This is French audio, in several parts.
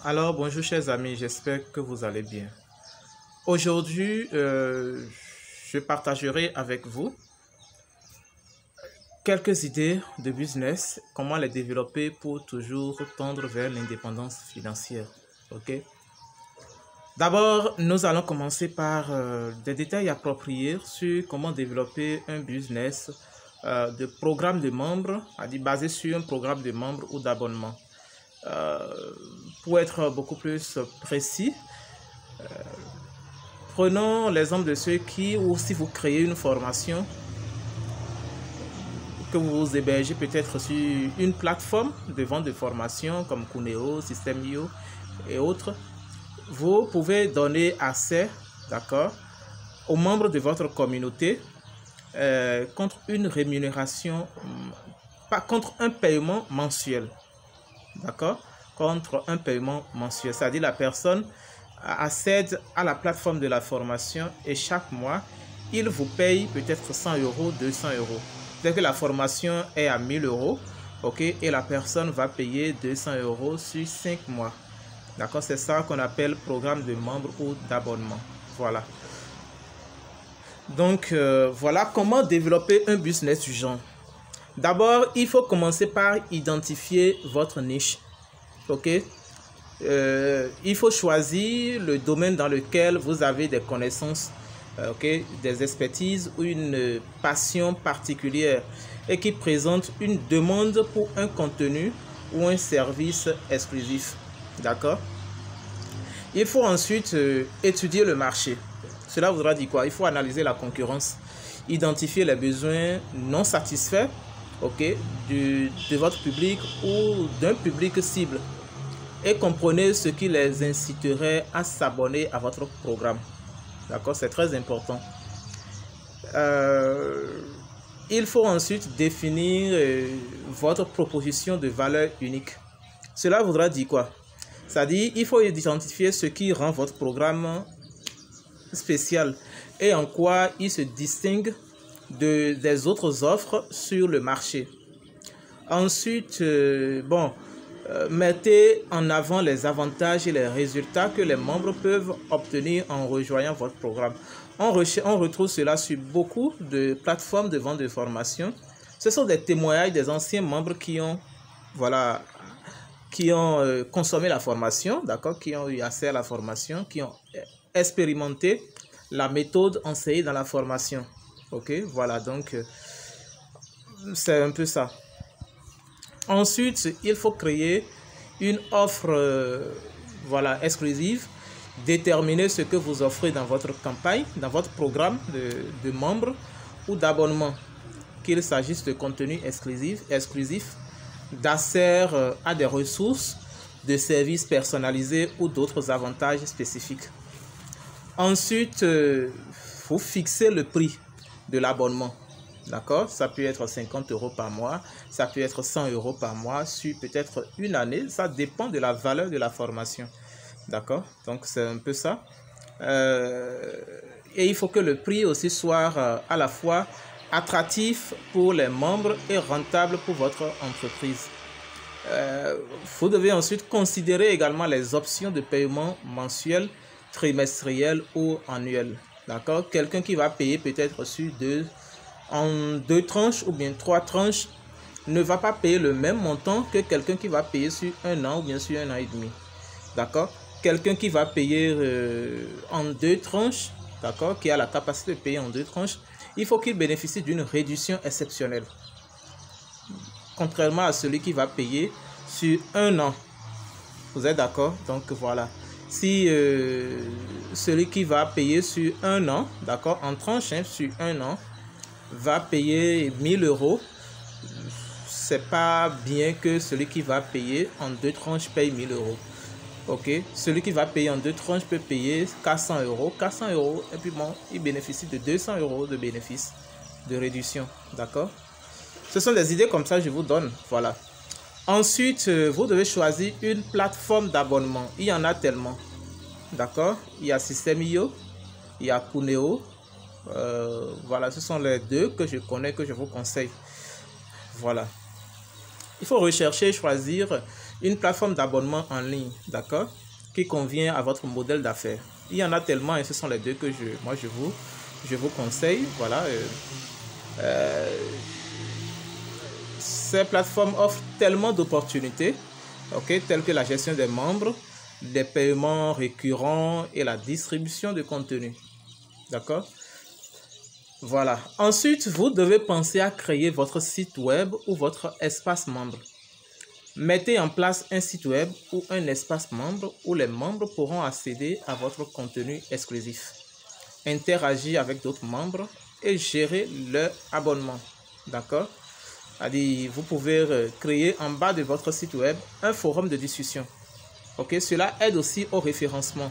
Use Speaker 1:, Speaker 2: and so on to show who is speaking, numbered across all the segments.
Speaker 1: Alors, bonjour chers amis, j'espère que vous allez bien. Aujourd'hui, je partagerai avec vous quelques idées de business, comment les développer pour toujours tendre vers l'indépendance financière. Ok? D'abord, nous allons commencer par des détails appropriés sur comment développer un business de programme de membres, basé sur un programme de membres ou d'abonnement. Pour être beaucoup plus précis, prenons l'exemple de ceux qui, ou si vous créez une formation, que vous hébergez peut-être sur une plateforme de vente de formation comme Cuneo, System.io et autres, vous pouvez donner accès, d'accord, aux membres de votre communauté contre une rémunération, pas contre un paiement mensuel, d'accord, contre un paiement mensuel, c'est-à-dire la personne accède à la plateforme de la formation et chaque mois, il vous paye peut-être 100 euros, 200 euros. Dès que la formation est à 1000 euros, ok, et la personne va payer 200 euros sur 5 mois. D'accord, c'est ça qu'on appelle programme de membres ou d'abonnement. Voilà. Donc, voilà comment développer un business du genre. D'abord, il faut commencer par identifier votre niche. Ok. Il faut choisir le domaine dans lequel vous avez des connaissances, des expertises ou une passion particulière et qui présente une demande pour un contenu ou un service exclusif. D'accord? Il faut ensuite étudier le marché. Cela voudra dire quoi? Il faut analyser la concurrence, identifier les besoins non satisfaits, de votre public ou d'un public cible. Et comprenez ce qui les inciterait à s'abonner à votre programme. D'accord, c'est très important. Il faut ensuite définir votre proposition de valeur unique. Cela voudra dire quoi? C'est-à-dire, il faut identifier ce qui rend votre programme spécial et en quoi il se distingue des autres offres sur le marché. Ensuite, mettez en avant les avantages et les résultats que les membres peuvent obtenir en rejoignant votre programme. On retrouve cela sur beaucoup de plateformes de vente de formation. Ce sont des témoignages des anciens membres qui ont, consommé la formation, d'accord, qui ont eu accès à la formation, qui ont expérimenté la méthode enseignée dans la formation. Ok, voilà, donc c'est un peu ça. Ensuite, il faut créer une offre exclusive, déterminer ce que vous offrez dans votre campagne, dans votre programme de membres ou d'abonnement, qu'il s'agisse de contenu exclusif, d'accès à des ressources, de services personnalisés ou d'autres avantages spécifiques. Ensuite, vous fixez le prix de l'abonnement. D'accord, ça peut être 50 euros par mois, ça peut être 100 euros par mois sur peut-être une année, ça dépend de la valeur de la formation. D'accord, donc c'est un peu ça. Et il faut que le prix aussi soit à la fois attractif pour les membres et rentable pour votre entreprise. Vous devez ensuite considérer également les options de paiement mensuel, trimestriel ou annuel. D'accord, quelqu'un qui va payer peut-être en 2 tranches ou bien 3 tranches ne va pas payer le même montant que quelqu'un qui va payer sur 1 an ou bien sur 1 an et demi. D'accord? Quelqu'un qui va payer en 2 tranches, d'accord, qui a la capacité de payer en 2 tranches, il faut qu'il bénéficie d'une réduction exceptionnelle. Contrairement à celui qui va payer sur 1 an. Vous êtes d'accord? Donc voilà. Si celui qui va payer sur 1 an, d'accord, en tranche, sur 1 an, va payer 1000 euros, c'est pas bien que celui qui va payer en 2 tranches paye 1000 euros. Ok, celui qui va payer en 2 tranches peut payer 400 euros, et puis bon, il bénéficie de 200 euros de bénéfice, de réduction. D'accord? Ce sont des idées comme ça que je vous donne. Voilà. Ensuite, vous devez choisir une plateforme d'abonnement. Il y en a tellement. D'accord? Il y a System.io, il y a Cuneo. Voilà, ce sont les deux que je connais, que je vous conseille. Voilà. Il faut rechercher et choisir une plateforme d'abonnement en ligne, d'accord, qui convient à votre modèle d'affaires. Il y en a tellement et ce sont les deux que je vous conseille. Voilà. Ces plateformes offrent tellement d'opportunités, ok, telles que la gestion des membres, des paiements récurrents et la distribution de contenu. D'accord? Voilà. Ensuite, vous devez penser à créer votre site web ou votre espace membre. Mettez en place un site web ou un espace membre où les membres pourront accéder à votre contenu exclusif, interagir avec d'autres membres et gérer leur abonnement. D'accord? C'est-à-dire, vous pouvez créer en bas de votre site web un forum de discussion. Ok? Cela aide aussi au référencement.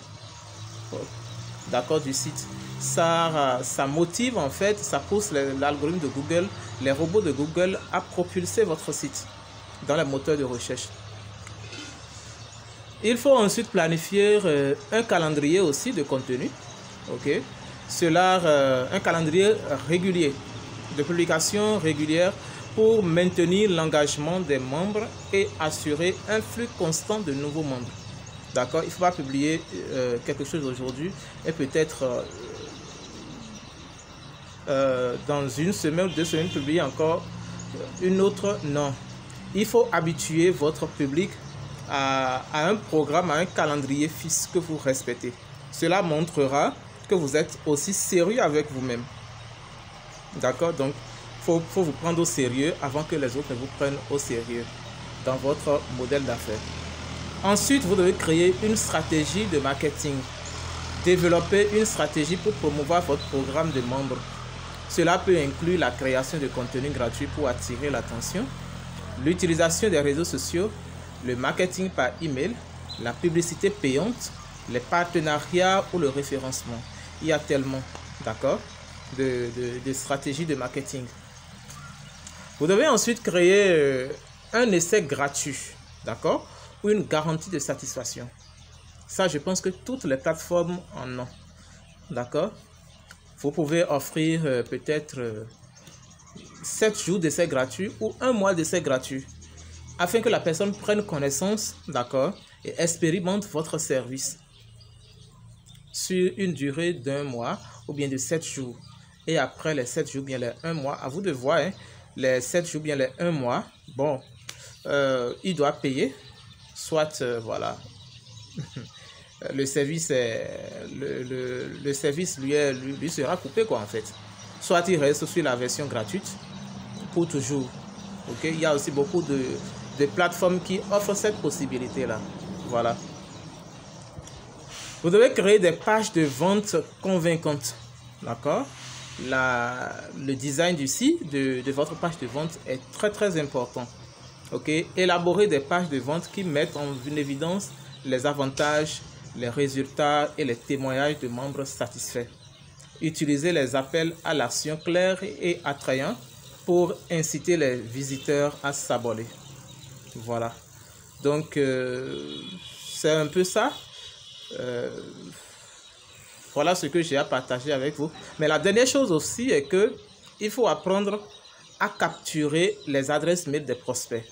Speaker 1: D'accord, du site. Ça motive en fait, ça pousse l'algorithme de Google, les robots de Google à propulser votre site dans les moteurs de recherche. Il faut ensuite planifier un calendrier aussi de contenu. Ok, un calendrier régulier, de publication régulière pour maintenir l'engagement des membres et assurer un flux constant de nouveaux membres. D'accord, il ne faut pas publier quelque chose aujourd'hui et peut-être dans une semaine ou 2 semaines publier encore une autre. Non, il faut habituer votre public à un programme, à un calendrier fixe que vous respectez. Cela montrera que vous êtes aussi sérieux avec vous-même. D'accord, donc faut vous prendre au sérieux avant que les autres vous prennent au sérieux dans votre modèle d'affaires. Ensuite, vous devez créer une stratégie de marketing. Développer une stratégie pour promouvoir votre programme de membres. Cela peut inclure la création de contenu gratuit pour attirer l'attention, l'utilisation des réseaux sociaux, le marketing par email, la publicité payante, les partenariats ou le référencement. Il y a tellement, d'accord, de stratégies de marketing. Vous devez ensuite créer un essai gratuit, d'accord, ou une garantie de satisfaction. Ça, je pense que toutes les plateformes en ont, d'accord. Vous pouvez offrir peut-être 7 jours d'essai gratuit ou 1 mois d'essai gratuit afin que la personne prenne connaissance, d'accord, et expérimente votre service sur une durée d'1 mois ou bien de 7 jours. Et après les 7 jours, bien les 1 mois, à vous de voir, hein, les 7 jours, bien les 1 mois, bon, il doit payer, soit, voilà, le service lui sera coupé, quoi, en fait. Soit il reste sur la version gratuite pour toujours. Ok, il y a aussi beaucoup de plateformes qui offrent cette possibilité-là. Voilà. Vous devez créer des pages de vente convaincantes. D'accord? Le design du site, de votre page de vente est très très important. Ok? Élaborer des pages de vente qui mettent en évidence les avantages, les résultats et les témoignages de membres satisfaits. Utilisez les appels à l'action clairs et attrayants pour inciter les visiteurs à s'abonner. Voilà. Donc, c'est un peu ça. Voilà ce que j'ai à partager avec vous. Mais la dernière chose aussi est que il faut apprendre à capturer les adresses mail des prospects.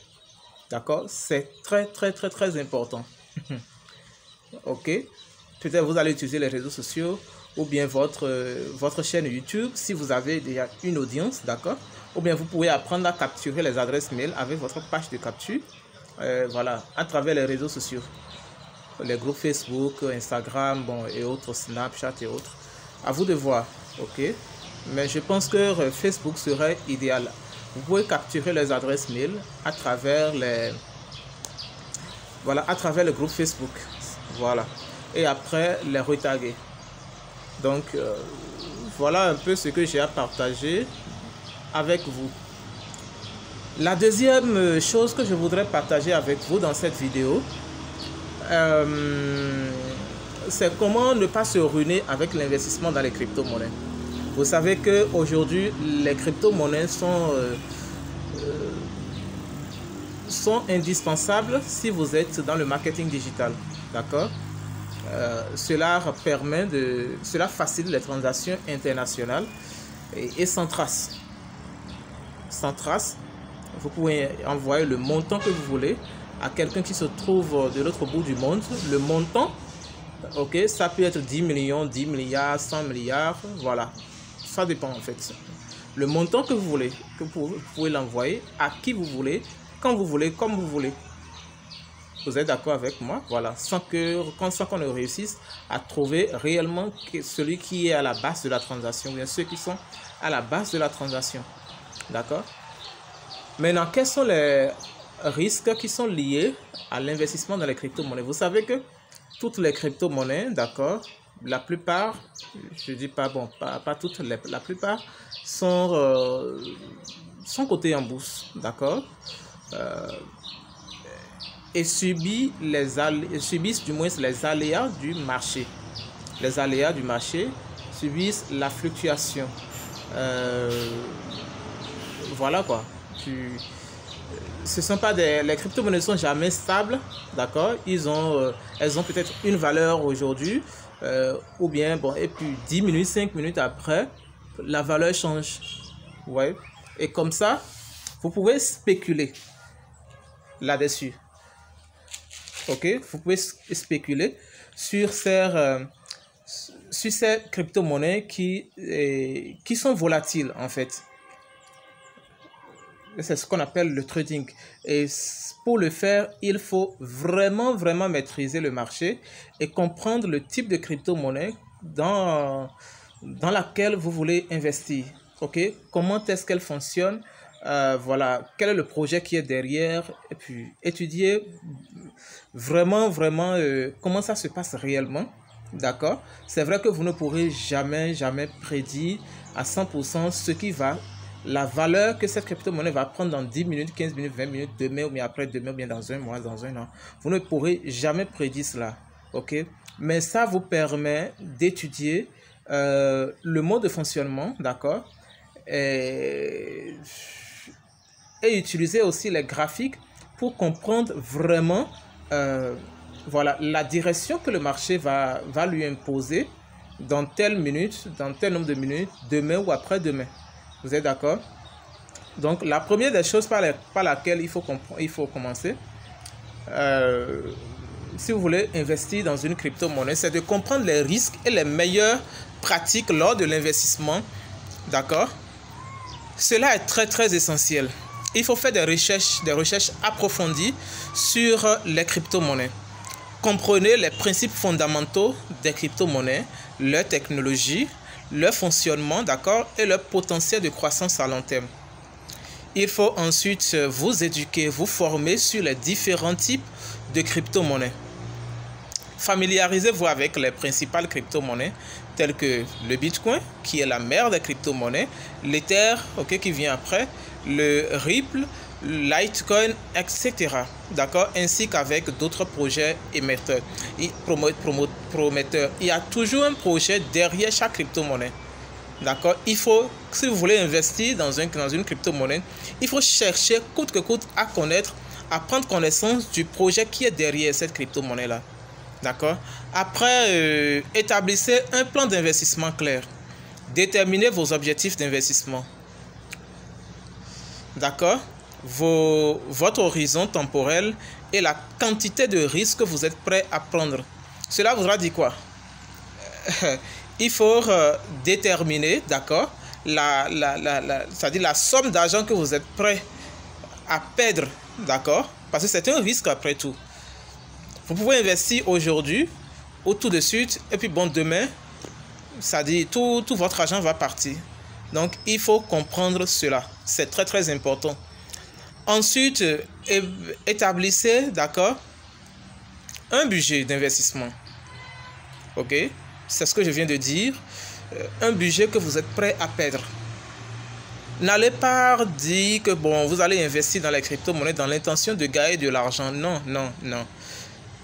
Speaker 1: D'accord? C'est très, très, très, très important. Ok? Peut-être vous allez utiliser les réseaux sociaux ou bien votre chaîne YouTube si vous avez déjà une audience, d'accord? Ou bien vous pouvez apprendre à capturer les adresses mail avec votre page de capture, voilà, à travers les réseaux sociaux. Les groupes Facebook, Instagram, bon, et autres, Snapchat et autres. À vous de voir, ok? Mais je pense que Facebook serait idéal. Vous pouvez capturer les adresses mail à travers à travers le groupe Facebook, voilà. Et après les retaguer. Donc voilà un peu ce que j'ai à partager avec vous. La deuxième chose que je voudrais partager avec vous dans cette vidéo, c'est comment ne pas se ruiner avec l'investissement dans les crypto-monnaies. Vous savez qu'aujourd'hui, les crypto-monnaies sont indispensables si vous êtes dans le marketing digital. D'accord? Cela facilite les transactions internationales et sans trace. Sans trace, vous pouvez envoyer le montant que vous voulez à quelqu'un qui se trouve de l'autre bout du monde, le montant, ok, ça peut être 10 millions, 10 milliards, 100 milliards, voilà. Ça dépend en fait. Le montant que vous voulez, que vous pouvez l'envoyer à qui vous voulez, quand vous voulez, comme vous voulez. Vous êtes d'accord avec moi? Voilà, sans qu'on ne réussisse à trouver réellement celui qui est à la base de la transaction, bien ceux qui sont à la base de la transaction. D'accord? Maintenant, quels sont les risques qui sont liés à l'investissement dans les crypto-monnaies? Vous savez que toutes les crypto-monnaies, d'accord, la plupart, je dis pas, bon, pas toutes, la plupart sont cotées en bourse, d'accord, et subissent du moins les aléas du marché. Les aléas du marché subissent la fluctuation. Voilà quoi. Ce sont pas les crypto-monnaies ne sont jamais stables, d'accord. Elles ont peut-être une valeur aujourd'hui, ou bien bon, et puis 10 minutes, 5 minutes après, la valeur change. Ouais. Et comme ça, vous pouvez spéculer là-dessus. Ok, vous pouvez spéculer sur ces crypto-monnaies qui sont volatiles en fait. C'est ce qu'on appelle le trading. Et pour le faire, il faut vraiment maîtriser le marché et comprendre le type de crypto-monnaie dans laquelle vous voulez investir. Ok, comment est-ce qu'elle fonctionne? Voilà, quel est le projet qui est derrière, et puis étudier vraiment comment ça se passe réellement, d'accord. C'est vrai que vous ne pourrez jamais prédire à 100% la valeur que cette crypto-monnaie va prendre dans 10 minutes, 15 minutes, 20 minutes, demain ou bien après-demain, ou bien dans un mois, dans un an. Vous ne pourrez jamais prédire cela, ok. Mais ça vous permet d'étudier le mode de fonctionnement, d'accord, et utiliser aussi les graphiques pour comprendre vraiment voilà, la direction que le marché va lui imposer dans telle minute, dans tel nombre de minutes, demain ou après-demain. Vous êtes d'accord? Donc, la première des choses par laquelle il faut commencer, si vous voulez investir dans une crypto-monnaie, c'est de comprendre les risques et les meilleures pratiques lors de l'investissement. D'accord? Cela est très essentiel. Il faut faire des recherches approfondies sur les crypto-monnaies. Comprenez les principes fondamentaux des crypto-monnaies, leur technologie, leur fonctionnement, d'accord, et leur potentiel de croissance à long terme. Il faut ensuite vous éduquer, vous former sur les différents types de crypto-monnaies. Familiarisez-vous avec les principales crypto-monnaies telles que le Bitcoin, qui est la mère des crypto-monnaies, l'Ether, ok, qui vient après, le Ripple, Litecoin, etc. D'accord, ainsi qu'avec d'autres projets émetteurs et prometteurs. Il y a toujours un projet derrière chaque crypto-monnaie. D'accord, il faut, si vous voulez investir dans une crypto-monnaie, il faut chercher coûte que coûte à connaître, à prendre connaissance du projet qui est derrière cette crypto-monnaie-là. D'accord. Après, établissez un plan d'investissement clair. Déterminez vos objectifs d'investissement. D'accord. Votre horizon temporel et la quantité de risques que vous êtes prêt à prendre. Cela voudra dire quoi? Il faut déterminer, d'accord, c'est-à-dire la somme d'argent que vous êtes prêt à perdre, d'accord, parce que c'est un risque après tout. Vous pouvez investir aujourd'hui ou tout de suite, et puis bon, demain, c'est-à-dire tout votre argent va partir. Donc, il faut comprendre cela. C'est très important. Ensuite, établissez, d'accord, un budget d'investissement. Ok? C'est ce que je viens de dire. Un budget que vous êtes prêt à perdre. N'allez pas dire que bon, vous allez investir dans les crypto-monnaies dans l'intention de gagner de l'argent. Non.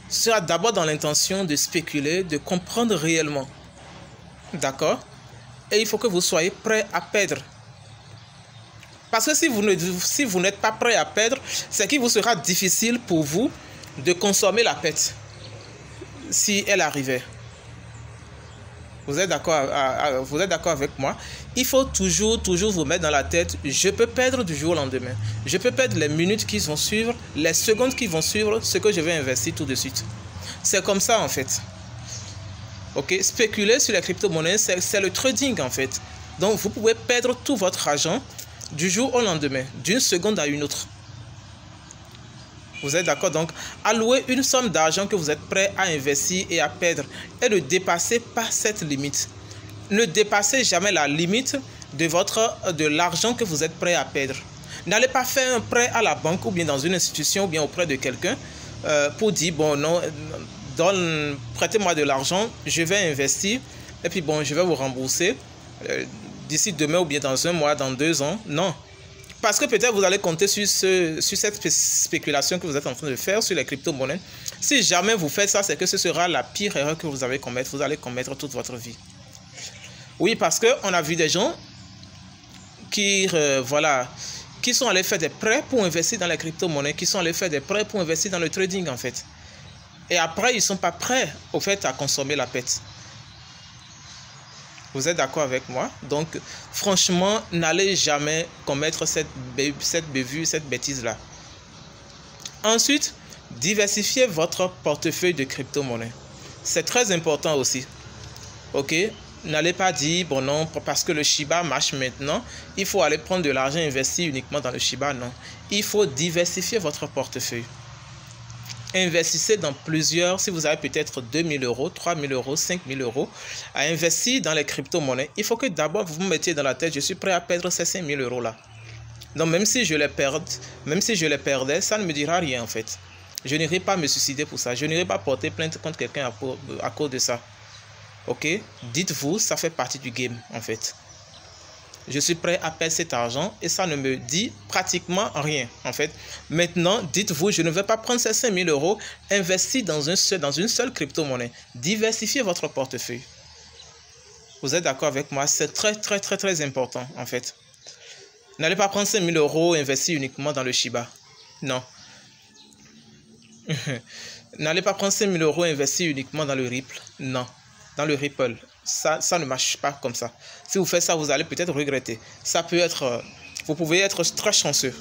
Speaker 1: Soit d'abord dans l'intention de spéculer, de comprendre réellement. D'accord? Et il faut que vous soyez prêt à perdre. Parce que si vous n'êtes pas prêt à perdre, c'est qu'il vous sera difficile pour vous de consommer la perte. Si elle arrivait. Vous êtes d'accord avec moi? Il faut toujours vous mettre dans la tête, je peux perdre du jour au lendemain. Je peux perdre les minutes qui vont suivre, les secondes qui vont suivre, ce que je vais investir tout de suite. C'est comme ça en fait. Ok, spéculer sur les crypto-monnaies, c'est le trading en fait. Donc vous pouvez perdre tout votre argent du jour au lendemain, d'une seconde à une autre. Vous êtes d'accord? Donc, allouez une somme d'argent que vous êtes prêt à investir et à perdre et ne dépassez pas cette limite. Ne dépassez jamais la limite de l'argent que vous êtes prêt à perdre. N'allez pas faire un prêt à la banque ou bien dans une institution ou bien auprès de quelqu'un pour dire, bon, non, prêtez-moi de l'argent, je vais investir et puis bon, je vais vous rembourser d'ici demain ou bien dans un mois, dans 2 ans. Non. Parce que peut-être vous allez compter sur cette spéculation que vous êtes en train de faire sur les crypto-monnaies. Si jamais vous faites ça, c'est que ce sera la pire erreur que vous allez commettre toute votre vie. Oui, parce qu'on a vu des gens qui sont allés faire des prêts pour investir dans les crypto-monnaies, qui sont allés faire des prêts pour investir dans le trading en fait. Et après, ils ne sont pas prêts au fait à consommer la pète. Vous êtes d'accord avec moi? Donc, franchement, n'allez jamais commettre cette bêtise-là. Ensuite, diversifiez votre portefeuille de crypto-monnaies. C'est très important aussi. Ok? N'allez pas dire, bon non, parce que le Shiba marche maintenant, il faut aller prendre de l'argent investi uniquement dans le Shiba. Non. Il faut diversifier votre portefeuille. Investissez dans plusieurs, si vous avez peut-être 2 000 euros, 3 000 euros, 5 000 euros à investir dans les crypto-monnaies, il faut que d'abord vous vous mettiez dans la tête, je suis prêt à perdre ces 5 000 euros là. Donc même si je les perdais, ça ne me dira rien en fait. Je n'irai pas me suicider pour ça, je n'irai pas porter plainte contre quelqu'un à cause de ça. Ok? Dites-vous, ça fait partie du game en fait. Je suis prêt à perdre cet argent et ça ne me dit pratiquement rien en fait. Maintenant, dites-vous, je ne vais pas prendre ces 5 000 euros, investir dans une seule crypto-monnaie. Diversifiez votre portefeuille. Vous êtes d'accord avec moi? C'est très important en fait. N'allez pas prendre 5 000 euros, investir uniquement dans le Shiba. Non. N'allez pas prendre 5 000 euros, investir uniquement dans le Ripple. Non. Dans le Ripple. Ça ne marche pas comme ça. Si vous faites ça, vous allez peut-être regretter. Ça peut être... vous pouvez être très chanceux.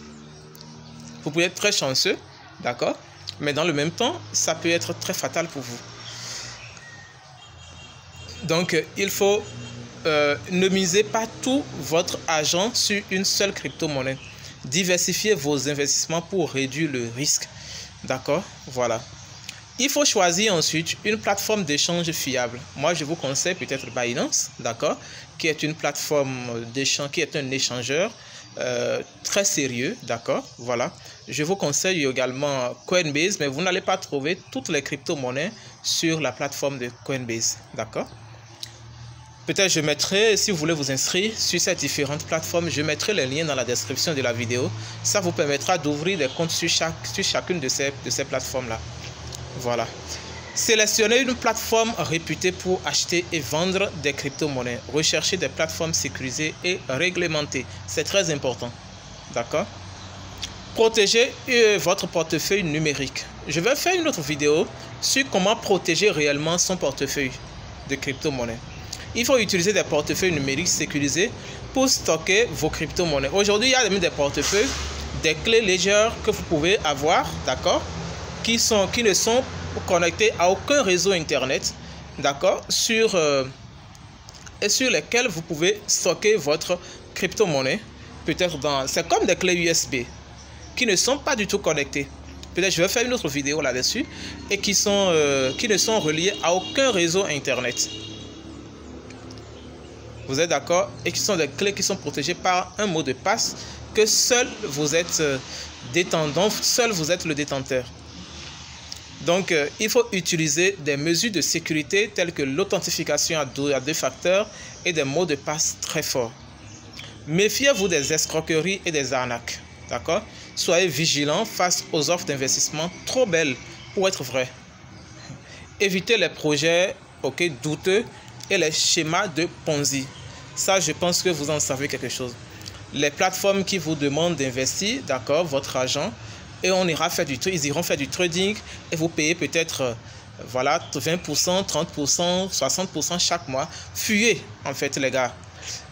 Speaker 1: Vous pouvez être très chanceux, d'accord? Mais dans le même temps, ça peut être très fatal pour vous. Donc, il faut... ne misez pas tout votre argent sur une seule crypto-monnaie. Diversifiez vos investissements pour réduire le risque. D'accord? Voilà. Il faut choisir ensuite une plateforme d'échange fiable. Moi, je vous conseille peut-être Binance, d'accord, qui est une plateforme d'échange, qui est un échangeur très sérieux, d'accord, voilà. Je vous conseille également Coinbase, mais vous n'allez pas trouver toutes les crypto-monnaies sur la plateforme de Coinbase, d'accord. Peut-être je mettrai, si vous voulez vous inscrire sur ces différentes plateformes, je mettrai les liens dans la description de la vidéo. Ça vous permettra d'ouvrir des comptes sur chacune de ces plateformes-là. Voilà. Sélectionnez une plateforme réputée pour acheter et vendre des crypto-monnaies. Recherchez des plateformes sécurisées et réglementées. C'est très important. D'accord? Protégez votre portefeuille numérique. Je vais faire une autre vidéo sur comment protéger réellement son portefeuille de crypto-monnaies. Il faut utiliser des portefeuilles numériques sécurisés pour stocker vos crypto-monnaies. Aujourd'hui, il y a des portefeuilles, des clés légères que vous pouvez avoir, d'accord, qui ne sont connectés à aucun réseau internet, d'accord, et sur lesquels vous pouvez stocker votre crypto-monnaie. Peut-être c'est comme des clés USB qui ne sont pas du tout connectées. Peut-être je vais faire une autre vidéo là-dessus et qui ne sont reliés à aucun réseau internet. Vous êtes d'accord? Et qui sont des clés qui sont protégées par un mot de passe que seul vous êtes détenant, seul vous êtes le détenteur. Donc, il faut utiliser des mesures de sécurité telles que l'authentification à 2 facteurs et des mots de passe très forts. Méfiez-vous des escroqueries et des arnaques. D'accord? Soyez vigilants face aux offres d'investissement trop belles pour être vraies. Évitez les projets douteux et les schémas de Ponzi. Ça, je pense que vous en savez quelque chose. Les plateformes qui vous demandent d'investir, d'accord, votre argent, et ils iront faire du trading et vous payez peut-être Voilà, 20%, 30%, 60% chaque mois. Fuyez, en fait, les gars.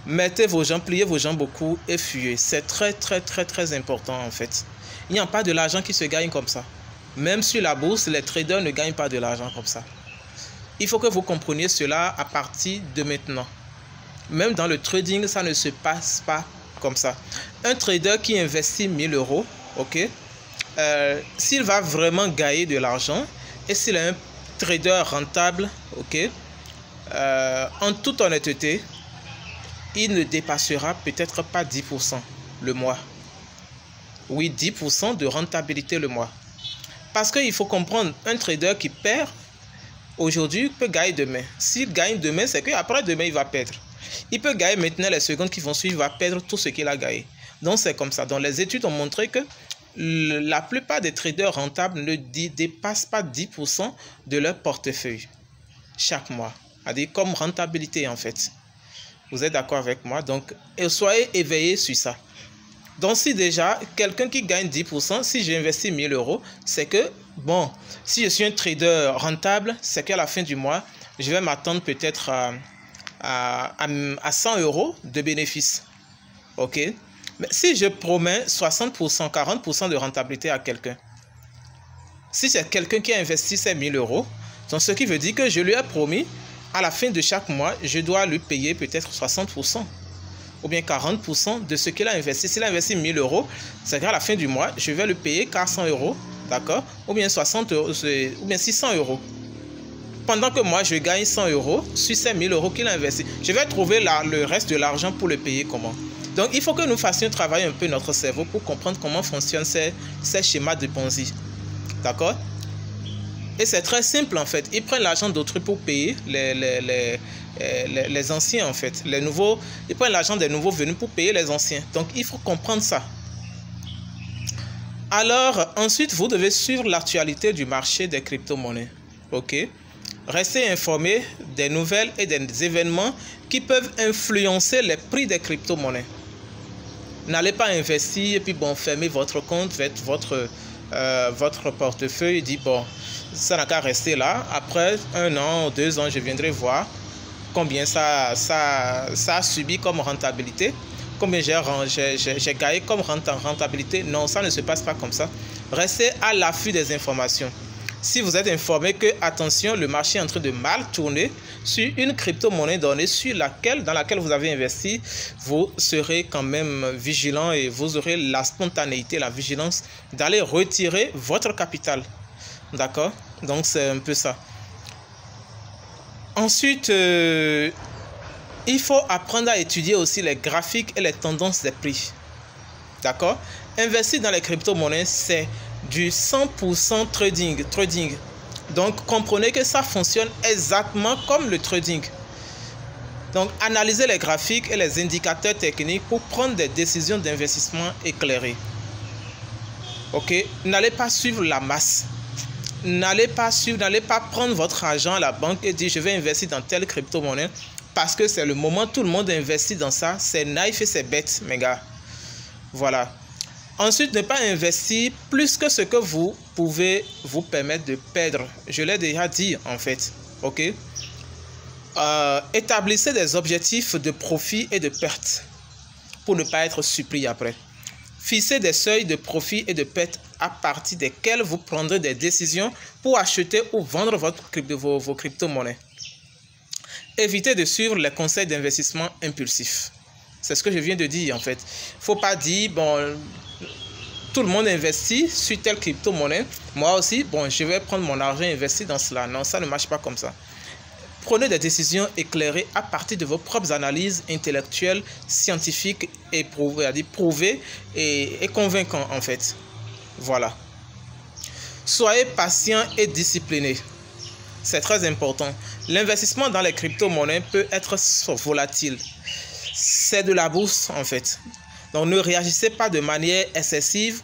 Speaker 1: Mettez vos jambes, pliez vos jambes beaucoup et fuyez. C'est très, très, très, très important, en fait. Il n'y a pas de l'argent qui se gagne comme ça. Même sur la bourse, les traders ne gagnent pas de l'argent comme ça. Il faut que vous compreniez cela à partir de maintenant. Même dans le trading, ça ne se passe pas comme ça. Un trader qui investit 1000 euros, ok, s'il va vraiment gagner de l'argent et s'il est un trader rentable, ok, en toute honnêteté, il ne dépassera peut-être pas 10% le mois. Oui, 10% de rentabilité le mois. Parce qu'il faut comprendre, un trader qui perd aujourd'hui peut gagner demain. S'il gagne demain, c'est qu'après demain, il va perdre. Il peut gagner maintenant, les secondes qui vont suivre, il va perdre tout ce qu'il a gagné. Donc, c'est comme ça. Donc, les études ont montré que la plupart des traders rentables ne dépassent pas 10% de leur portefeuille chaque mois. C'est-à-dire comme rentabilité, en fait. Vous êtes d'accord avec moi? Donc, soyez éveillés sur ça. Donc, si déjà, quelqu'un qui gagne 10%, si j'ai investi 1000 euros, c'est que, bon, si je suis un trader rentable, c'est qu'à la fin du mois, je vais m'attendre peut-être à 100 euros de bénéfices. OK? Mais si je promets 60%, 40% de rentabilité à quelqu'un, si c'est quelqu'un qui a investi ces 1000 euros, donc ce qui veut dire que je lui ai promis, à la fin de chaque mois, je dois lui payer peut-être 60%. Ou bien 40% de ce qu'il a investi. S'il a investi 1000 euros, c'est qu'à la fin du mois, je vais lui payer 400 euros, d'accord? Ou bien 60 euros, ou bien 600 euros. Pendant que moi, je gagne 100 euros sur ces 1000 euros qu'il a investi. Je vais trouver le reste de l'argent pour le payer comment? Donc, il faut que nous fassions travailler un peu notre cerveau pour comprendre comment fonctionnent ces schémas de Ponzi. D'accord? Et c'est très simple en fait. Ils prennent l'argent d'autrui pour payer les anciens en fait. Les nouveaux, ils prennent l'argent des nouveaux venus pour payer les anciens. Donc il faut comprendre ça. Alors ensuite, vous devez suivre l'actualité du marché des crypto-monnaies. Ok? Restez informés des nouvelles et des événements qui peuvent influencer les prix des crypto-monnaies. N'allez pas investir et puis bon, fermez votre compte, faites votre portefeuille et dites bon, ça n'a qu'à rester là. Après 1 an, 2 ans, je viendrai voir combien ça a subi comme rentabilité, combien j'ai gagné comme rentabilité. Non, ça ne se passe pas comme ça. Restez à l'affût des informations. Si vous êtes informé que, attention, le marché est en train de mal tourner sur une crypto-monnaie donnée dans laquelle vous avez investi, vous serez quand même vigilant et vous aurez la spontanéité, la vigilance d'aller retirer votre capital. D'accord? Donc, c'est un peu ça. Ensuite, il faut apprendre à étudier aussi les graphiques et les tendances des prix. D'accord? Investir dans les crypto-monnaies, c'est du 100% trading. Donc, comprenez que ça fonctionne exactement comme le trading. Donc, analysez les graphiques et les indicateurs techniques pour prendre des décisions d'investissement éclairées. Ok? N'allez pas suivre la masse. N'allez pas prendre votre argent à la banque et dire je vais investir dans telle crypto-monnaie parce que c'est le moment, tout le monde investit dans ça. C'est naïf et c'est bête, mes gars. Voilà. Ensuite, ne pas investir plus que ce que vous pouvez vous permettre de perdre. Je l'ai déjà dit en fait. Ok? Établissez des objectifs de profit et de perte pour ne pas être surpris après. Fixez des seuils de profit et de perte à partir desquels vous prendrez des décisions pour acheter ou vendre vos crypto-monnaies. Évitez de suivre les conseils d'investissement impulsifs. C'est ce que je viens de dire en fait. Il ne faut pas dire, bon, tout le monde investit sur telle crypto-monnaie. Moi aussi, bon, je vais prendre mon argent et investir dans cela. Non, ça ne marche pas comme ça. Prenez des décisions éclairées à partir de vos propres analyses intellectuelles, scientifiques et prouvées et convaincantes en fait. Voilà. Soyez patient et discipliné. C'est très important. L'investissement dans les crypto-monnaies peut être volatile. C'est de la bourse en fait. Donc ne réagissez pas de manière excessive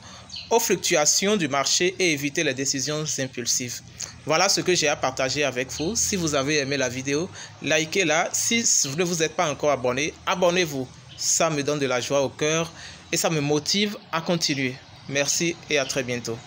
Speaker 1: aux fluctuations du marché et évitez les décisions impulsives. Voilà ce que j'ai à partager avec vous. Si vous avez aimé la vidéo, likez-la. Si vous ne vous êtes pas encore abonné, abonnez-vous. Ça me donne de la joie au cœur et ça me motive à continuer. Merci et à très bientôt.